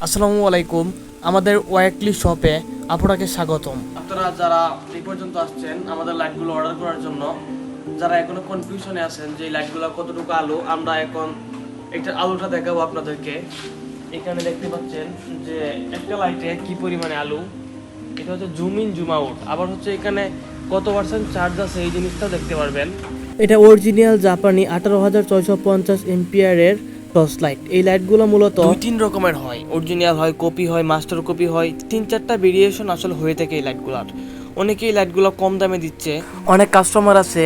আসসালামু আলাইকুম। আমাদের ওয়াকলি শপে আপনাকে স্বাগতম। আপনারা যারা এই পর্যন্ত আসছেন আমাদের লাইটগুলো অর্ডার করার জন্য, যারা এখনো কনফিউশনে আছেন যে লাইটগুলো কতটুকু আলো, আমরা এখন একটা আলোটা দেখাবো আপনাদেরকে। এখানে দেখতে পাচ্ছেন যে একটা লাইটে কি পরিমাণে আলো। এটা হচ্ছে জুম ইন জুম আউট, আবার হচ্ছে এখানে কত পার্সেন্ট চার্জ আছে এই জিনিসটাও দেখতে পারবেন। এটা অরিজিনাল জাপানি 18,650 এম্পিয়ারের টর্চ লাইট। এই লাইটগুলো মূলত 2-3 রকমের হয়, অরিজিনাল হয়, কপি হয়, মাস্টার কপি হয়, 3-4টা ভেরিয়েশন আসলে হয়ে থাকে এই লাইটগুলোর। অনেকেই লাইটগুলো কম দামে দিচ্ছে, অনেক কাস্টমার আছে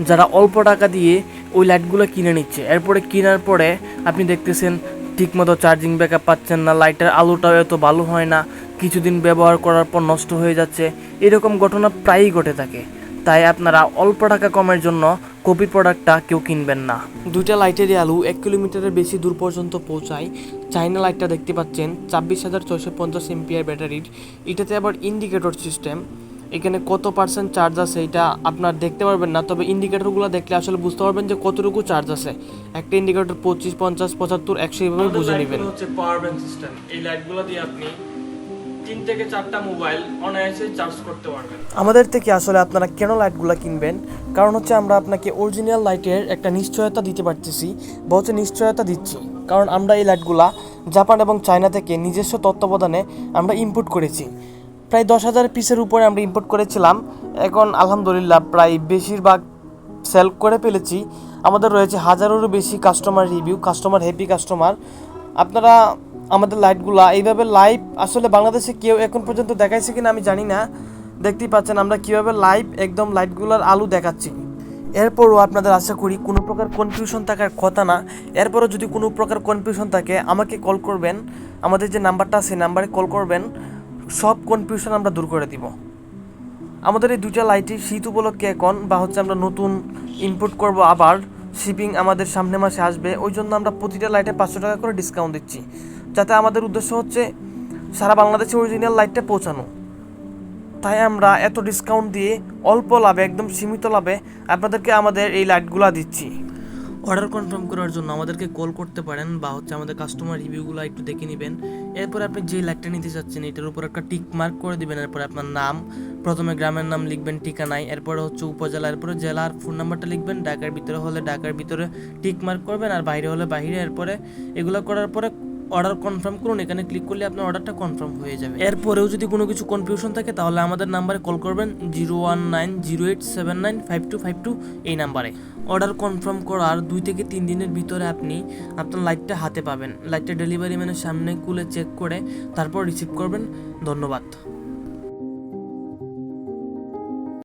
যারা অল্প টাকা দিয়ে ওই লাইটগুলো কিনে নিচ্ছে। এরপরে কেনার পরে আপনি দেখতেছেন ঠিকমতো চার্জিং ব্যাকআপ পাচ্ছেন না, লাইটের আলোটাও এত ভালো হয় না, কিছুদিন ব্যবহার করার পর নষ্ট হয়ে যাচ্ছে। এরকম ঘটনা প্রায়ই ঘটে থাকে। তাই আপনারা অল্প টাকা কমের জন্য কপি প্রোডাক্টটা কেউ কিনবেন না। দুইটা লাইটেরই আলো 1 কিলোমিটারের বেশি দূর পর্যন্ত পৌঁছায়। চাইনা লাইটটা দেখতে পাচ্ছেন 26,650 এমপিআর ব্যাটারির। এটাতে আবার ইন্ডিকেটর সিস্টেম। এখানে কত পার্সেন্ট চার্জ আছে এটা আপনার দেখতে পারবেন না, তবে ইন্ডিকেটরগুলো দেখলে আসলে বুঝতে পারবেন যে কতটুকু চার্জ আছে। একটা ইন্ডিকেটর 25, 50, 75, 100 এইভাবে বুঝে নেবেন। হচ্ছে পাওয়ার ব্যাংক সিস্টেম। এই লাইটগুলো দিয়ে আপনি 3 থেকে 4টা মোবাইল অনায়াসে চার্জ করতে পারবেন। আমাদের থেকে আসলে আপনারা কেন লাইটগুলো কিনবেন? কারণ হচ্ছে আমরা আপনাকে অরিজিনাল লাইটের একটা নিশ্চয়তা দিতে পারতেছি, বা হচ্ছে নিশ্চয়তা দিচ্ছি। কারণ আমরা এই লাইটগুলা জাপান এবং চায়না থেকে নিজস্ব তত্ত্বাবধানে আমরা ইম্পোর্ট করেছি। প্রায় 10,000 পিসের উপরে আমরা ইম্পোর্ট করেছিলাম। এখন আলহামদুলিল্লাহ প্রায় বেশিরভাগ সেল করে ফেলেছি। আমাদের রয়েছে 1000-এরও বেশি customer review, customer happy customer. আপনারা আমাদের লাইটগুলা এইভাবে লাইভ আসলে বাংলাদেশে কেউ এখন পর্যন্ত দেখাইছে কিনা আমি জানি না। দেখতেই পাচ্ছেন আমরা কীভাবে লাইভ একদম লাইটগুলোর আলো দেখাচ্ছি। এরপরও আপনাদের আশা করি কোনো প্রকার কনফিউশন থাকার কথা না। এরপরও যদি কোনো প্রকার কনফিউশন থাকে আমাকে কল করবেন, আমাদের যে নাম্বারটা আছে নাম্বারে কল করবেন, সব কনফিউশন আমরা দূর করে দিব। আমাদের এই দুইটা লাইটই শীত উপলক্ষে এখন বা হচ্ছে আমরা নতুন ইম্পোর্ট করব, আবার শিপিং আমাদের সামনে মাসে আসবে, ওই জন্য আমরা প্রতিটা লাইটে 500 টাকা করে ডিসকাউন্ট দিচ্ছি। যাতে আমাদের উদ্দেশ্য হচ্ছে সারা বাংলাদেশে অরিজিনাল লাইটটা পৌঁছানো। তাই আমরা এত ডিসকাউন্ট দিয়ে অল্প লাভে, একদম সীমিত লাভে আপনাদেরকে আমাদের এই লাইটগুলো দিচ্ছি। অর্ডার কনফার্ম করার জন্য আমাদেরকে কল করতে পারেন, বা হচ্ছে আমাদের কাস্টমার রিভিউগুলো একটু দেখে নেবেন। এরপর আপনি যে লাইটটা নিতে চাচ্ছেন এটার উপর একটা টিক মার্ক করে দিবেন। এরপর আপনার নাম, প্রথমে গ্রামের নাম লিখবেন, ঠিকানায়, এরপরে হচ্ছে উপজেলা, এরপরে জেলার ফোন নাম্বারটা লিখবেন। ঢাকার ভিতরে হলে ঢাকার ভিতরে টিক মার্ক করবেন, আর বাইরে হলে বাইরে। এরপরে এগুলো করার পরে অর্ডার কনফার্ম করুন। এখানে ক্লিক করলে আপনার অর্ডারটা কনফার্ম হয়ে যাবে। এরপরেও যদি কোনো কিছু কনফিউশন থাকে তাহলে আমাদের নাম্বারে কল করবেন 01908795252 এই নাম্বারে। অর্ডার কনফার্ম করার 2 থেকে 3 দিনের ভিতরে আপনি আপনার লাইটটা হাতে পাবেন। লাইটটা ডেলিভারি ম্যানের সামনে খুলে চেক করে তারপর রিসিভ করবেন। ধন্যবাদ।